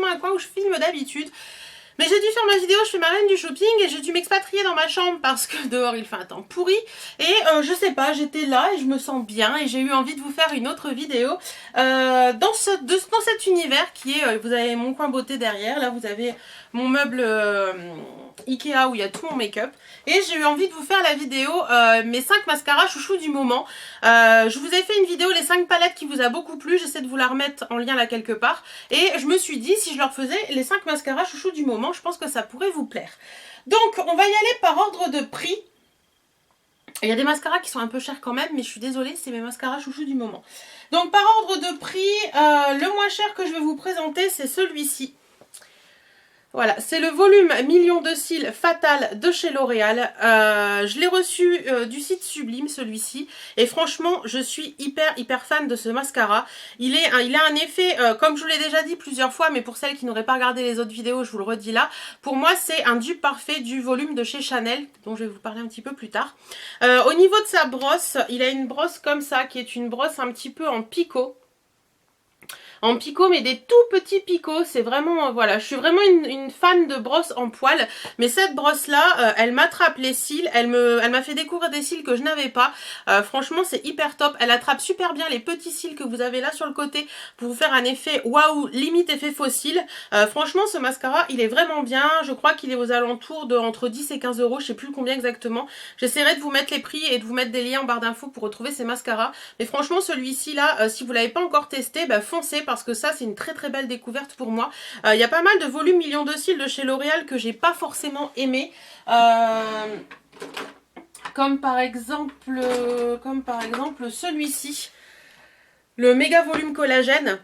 un coin où je filme d'habitude. Mais j'ai dû faire ma vidéo, je fais ma reine du shopping et j'ai dû m'expatrier dans ma chambre parce que dehors il fait un temps pourri. Et je sais pas, j'étais là et je me sens bien et j'ai eu envie de vous faire une autre vidéo dans cet univers qui est, vous avez mon coin beauté derrière, là vous avez mon meuble Ikea où il y a tout mon make-up. Et j'ai eu envie de vous faire la vidéo mes 5 mascaras chouchous du moment. Je vous ai fait une vidéo les 5 palettes qui vous a beaucoup plu, j'essaie de vous la remettre en lien là quelque part. Et je me suis dit si je leur faisais les 5 mascaras chouchous du moment, je pense que ça pourrait vous plaire. Donc on va y aller par ordre de prix. Il y a des mascaras qui sont un peu chers quand même, mais je suis désolée, c'est mes mascaras chouchous du moment. Donc par ordre de prix, le moins cher que je vais vous présenter c'est celui-ci. Voilà, c'est le volume Million de cils Fatal de chez L'Oréal. Je l'ai reçu du site Sublime celui-ci. Et franchement, je suis hyper fan de ce mascara. Il a un effet, comme je vous l'ai déjà dit plusieurs fois, mais pour celles qui n'auraient pas regardé les autres vidéos, je vous le redis là. Pour moi, c'est un dupe parfait du volume de chez Chanel, dont je vais vous parler un petit peu plus tard. Au niveau de sa brosse, il a une brosse comme ça, qui est une brosse un petit peu en picot. En picot, mais des tout petits picots, c'est vraiment, voilà, je suis vraiment une fan de brosse en poil, mais cette brosse là, elle m'attrape les cils, elle m'a fait découvrir des cils que je n'avais pas, franchement c'est hyper top, elle attrape super bien les petits cils que vous avez là sur le côté, pour vous faire un effet waouh, limite effet faux cils. Franchement ce mascara il est vraiment bien, je crois qu'il est aux alentours de entre 10 et 15 euros, je sais plus combien exactement, j'essaierai de vous mettre les prix et de vous mettre des liens en barre d'infos pour retrouver ces mascaras, mais franchement celui-ci là, si vous l'avez pas encore testé, bah foncez, parce que ça c'est une très belle découverte pour moi. Il y a pas mal de volumes Million de cils de chez L'Oréal que j'ai pas forcément aimé. Comme par exemple celui-ci, le méga volume collagène.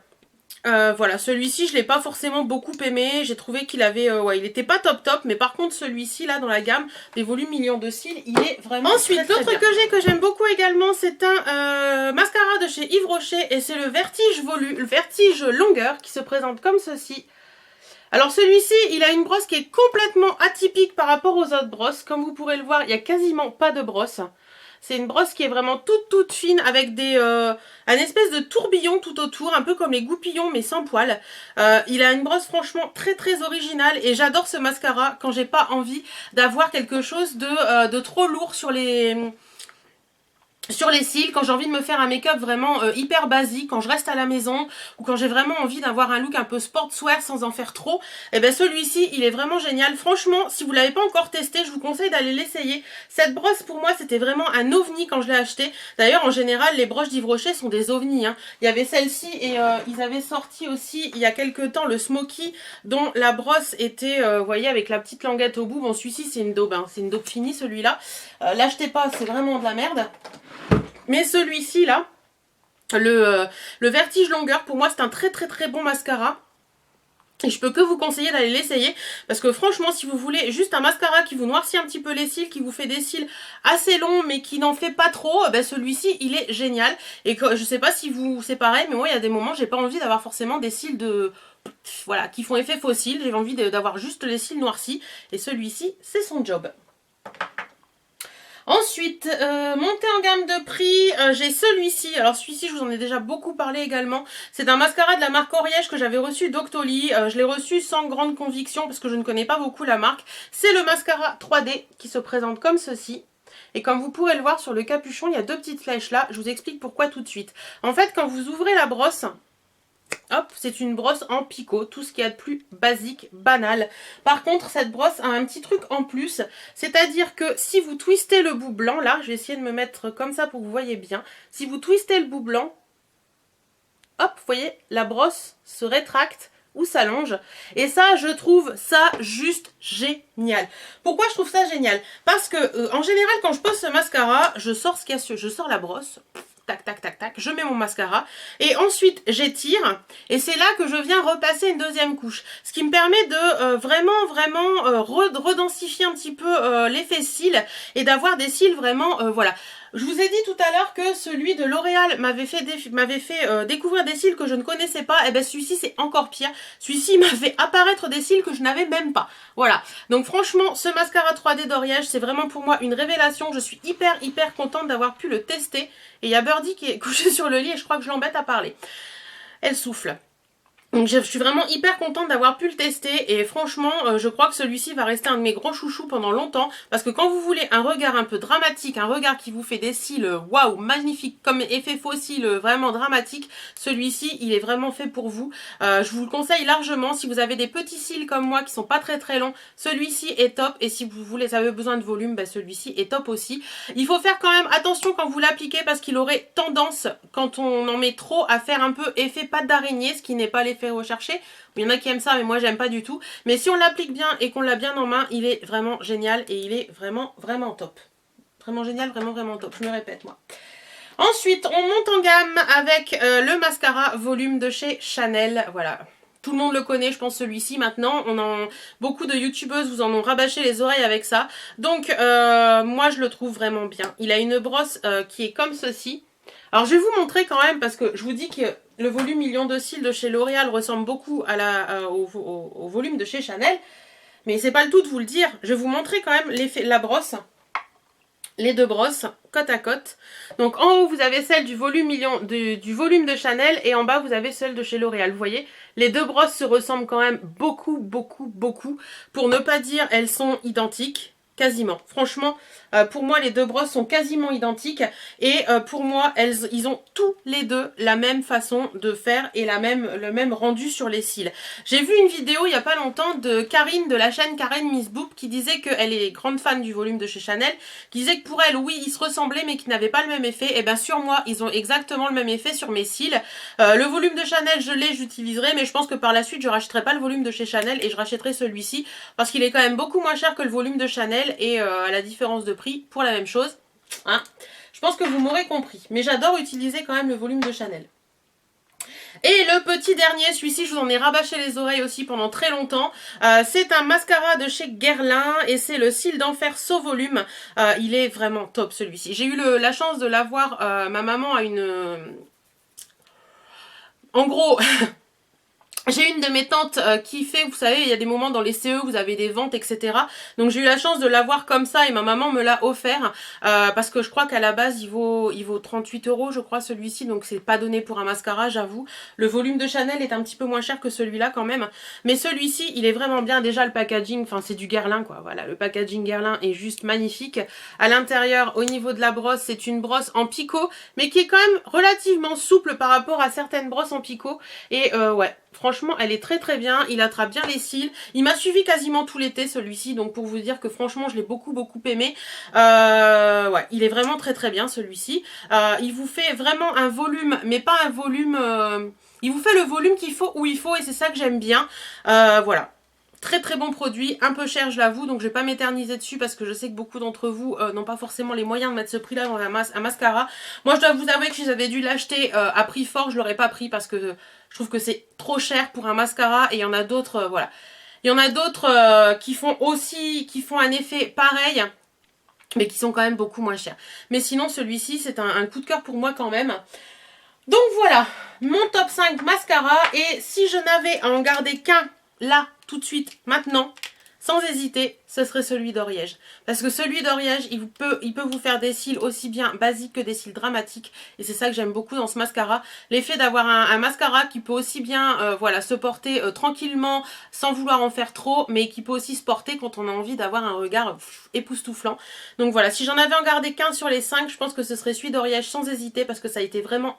Voilà, celui-ci je l'ai pas forcément beaucoup aimé, j'ai trouvé qu'il avait, ouais, il était pas top, mais par contre celui-ci là dans la gamme des volumes Millions de cils, il est vraiment ensuite l'autre que j'aime beaucoup également, c'est un mascara de chez Yves Rocher et c'est le Vertige longueur qui se présente comme ceci. Alors celui-ci, il a une brosse qui est complètement atypique par rapport aux autres brosses, comme vous pourrez le voir, il y a quasiment pas de brosse. C'est une brosse qui est vraiment toute fine avec un espèce de tourbillon tout autour, un peu comme les goupillons mais sans poils. Il a une brosse franchement très originale et j'adore ce mascara quand j'ai pas envie d'avoir quelque chose de trop lourd sur les cils, quand j'ai envie de me faire un make-up vraiment hyper basique, quand je reste à la maison ou quand j'ai vraiment envie d'avoir un look un peu sportswear sans en faire trop, et ben celui-ci il est vraiment génial. Franchement si vous l'avez pas encore testé, je vous conseille d'aller l'essayer. Cette brosse pour moi c'était vraiment un ovni quand je l'ai acheté. D'ailleurs en général les broches d'Yves Rocher sont des ovnis, hein. Il y avait celle-ci et ils avaient sorti aussi il y a quelques temps le Smoky dont la brosse était, vous voyez, avec la petite languette au bout. Bon celui-ci c'est une daube, hein. C'est une daube finie celui-là. L'achetez pas, c'est vraiment de la merde. Mais celui-ci là, le Vertige longueur, pour moi c'est un très bon mascara. Et je peux que vous conseiller d'aller l'essayer parce que franchement si vous voulez juste un mascara qui vous noircit un petit peu les cils, qui vous fait des cils assez longs mais qui n'en fait pas trop, ben celui-ci il est génial. Et que, je sais pas si vous c'est pareil, mais moi il y a des moments j'ai pas envie d'avoir forcément des cils voilà, qui font effet faux cils, j'ai envie d'avoir juste les cils noircis et celui-ci c'est son job. Ensuite, montée en gamme de prix, j'ai celui-ci. Alors celui-ci, je vous en ai déjà beaucoup parlé également. C'est un mascara de la marque Oriège que j'avais reçu d'Octoly. Je l'ai reçu sans grande conviction parce que je ne connais pas beaucoup la marque. C'est le mascara 3D qui se présente comme ceci. Et comme vous pourrez le voir sur le capuchon, il y a deux petites flèches là. Je vous explique pourquoi tout de suite. En fait, quand vous ouvrez la brosse... Hop, c'est une brosse en picot, tout ce qu'il y a de plus basique, banal. Par contre, cette brosse a un petit truc en plus, c'est-à-dire que si vous twistez le bout blanc, là, je vais essayer de me mettre comme ça pour que vous voyez bien. Si vous twistez le bout blanc, hop, vous voyez, la brosse se rétracte ou s'allonge. Et ça, je trouve ça juste génial. Pourquoi je trouve ça génial? Parce que, en général, quand je pose ce mascara, je sors la brosse. Tac, je mets mon mascara et ensuite j'étire et c'est là que je viens repasser une deuxième couche, ce qui me permet de vraiment redensifier un petit peu l'effet cils et d'avoir des cils vraiment, voilà. Je vous ai dit tout à l'heure que celui de L'Oréal m'avait fait découvrir des cils que je ne connaissais pas. Et bien celui-ci c'est encore pire. Celui-ci m'a fait apparaître des cils que je n'avais même pas. Voilà. Donc franchement ce mascara 3D d'Oriège c'est vraiment pour moi une révélation. Je suis hyper contente d'avoir pu le tester. Et il y a Birdie qui est couchée sur le lit et je crois que je l'embête à parler. Elle souffle. Donc je suis vraiment hyper contente d'avoir pu le tester et franchement je crois que celui-ci va rester un de mes grands chouchous pendant longtemps parce que quand vous voulez un regard un peu dramatique, un regard qui vous fait des cils waouh magnifique comme effet faux cils vraiment dramatique, celui-ci il est vraiment fait pour vous. Je vous le conseille largement si vous avez des petits cils comme moi qui sont pas très longs, celui-ci est top et si vous avez besoin de volume, bah, celui-ci est top aussi. Il faut faire quand même attention quand vous l'appliquez parce qu'il aurait tendance quand on en met trop à faire un peu effet pâte d'araignée, ce qui n'est pas l'effet recherché. Il y en a qui aiment ça mais moi j'aime pas du tout. Mais si on l'applique bien et qu'on l'a bien en main, il est vraiment génial et il est vraiment top. Vraiment génial, vraiment top. Je me répète moi. Ensuite, on monte en gamme avec le mascara volume de chez Chanel. Voilà. Tout le monde le connaît, je pense, celui-ci maintenant. Beaucoup de youtubeuses vous en ont rabâché les oreilles avec ça. Donc, moi, je le trouve vraiment bien. Il a une brosse qui est comme ceci. Alors, je vais vous montrer quand même parce que je vous dis que le volume million de cils de chez L'Oréal ressemble beaucoup à au volume de chez Chanel. Mais c'est pas le tout de vous le dire. Je vais vous montrer quand même la brosse. Les deux brosses côte à côte. Donc en haut vous avez celle du volume du volume de Chanel et en bas vous avez celle de chez L'Oréal. Vous voyez, les deux brosses se ressemblent quand même beaucoup. Pour ne pas dire elles sont identiques. Quasiment. Franchement, pour moi, les deux brosses sont quasiment identiques. Et pour moi, ils ont tous les deux la même façon de faire et le même rendu sur les cils. J'ai vu une vidéo il n'y a pas longtemps de Karine de la chaîne Karen Miss Boop qui disait qu'elle est grande fan du volume de chez Chanel. Qui disait que pour elle, oui, ils se ressemblaient mais qu'ils n'avaient pas le même effet. Et bien sur moi, ils ont exactement le même effet sur mes cils. Le volume de Chanel, j'utiliserai. Mais je pense que par la suite, je rachèterai pas le volume de chez Chanel et je rachèterai celui-ci. Parce qu'il est quand même beaucoup moins cher que le volume de Chanel. Et à la différence de prix pour la même chose. Hein. Je pense que vous m'aurez compris. Mais j'adore utiliser quand même le volume de Chanel. Et le petit dernier, celui-ci, je vous en ai rabâché les oreilles aussi pendant très longtemps. C'est un mascara de chez Guerlain et c'est le Cils d'Enfer So Volume. Il est vraiment top celui-ci. J'ai eu la chance de l'avoir. Ma maman a une... En gros... J'ai une de mes tantes qui fait, vous savez, il y a des moments dans les CE où vous avez des ventes, etc. Donc j'ai eu la chance de l'avoir comme ça et ma maman me l'a offert parce que je crois qu'à la base il vaut 38 € je crois celui-ci, donc c'est pas donné pour un mascara, j'avoue. Le volume de Chanel est un petit peu moins cher que celui-là quand même, mais celui-ci il est vraiment bien. Déjà le packaging, enfin c'est du Guerlain quoi, voilà, le packaging Guerlain est juste magnifique. À l'intérieur, au niveau de la brosse, c'est une brosse en picot, mais qui est quand même relativement souple par rapport à certaines brosses en picot et ouais. Franchement, elle est très bien, il attrape bien les cils. Il m'a suivi quasiment tout l'été celui-ci, donc pour vous dire que franchement, je l'ai beaucoup aimé. Ouais, il est vraiment très bien celui-ci. Il vous fait vraiment un volume, mais pas un volume... il vous fait le volume qu'il faut où il faut et c'est ça que j'aime bien. Voilà. Très bon produit, un peu cher je l'avoue, donc je vais pas m'éterniser dessus parce que je sais que beaucoup d'entre vous n'ont pas forcément les moyens de mettre ce prix là dans un mascara. Moi je dois vous avouer que si j'avais dû l'acheter à prix fort, je l'aurais pas pris parce que je trouve que c'est trop cher pour un mascara et il y en a d'autres, voilà. Il y en a d'autres qui font un effet pareil, mais qui sont quand même beaucoup moins chers. Mais sinon celui-ci c'est un coup de cœur pour moi quand même. Donc voilà, mon top 5 mascara et si je n'avais à en garder qu'un là, tout de suite, maintenant, sans hésiter, ce serait celui d'Oriège. Parce que celui d'Oriège, il peut vous faire des cils aussi bien basiques que des cils dramatiques. Et c'est ça que j'aime beaucoup dans ce mascara. L'effet d'avoir un mascara qui peut aussi bien voilà, se porter tranquillement, sans vouloir en faire trop, mais qui peut aussi se porter quand on a envie d'avoir un regard époustouflant. Donc voilà, si j'en avais en gardé qu'un sur les 5, je pense que ce serait celui d'Oriège sans hésiter, parce que ça a été vraiment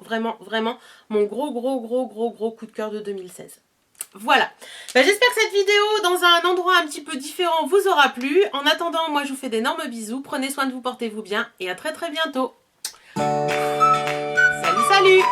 mon gros coup de cœur de 2016. Voilà, j'espère que cette vidéo dans un endroit un petit peu différent vous aura plu. En attendant, moi je vous fais d'énormes bisous, prenez soin de vous, portez-vous bien et à très bientôt. Salut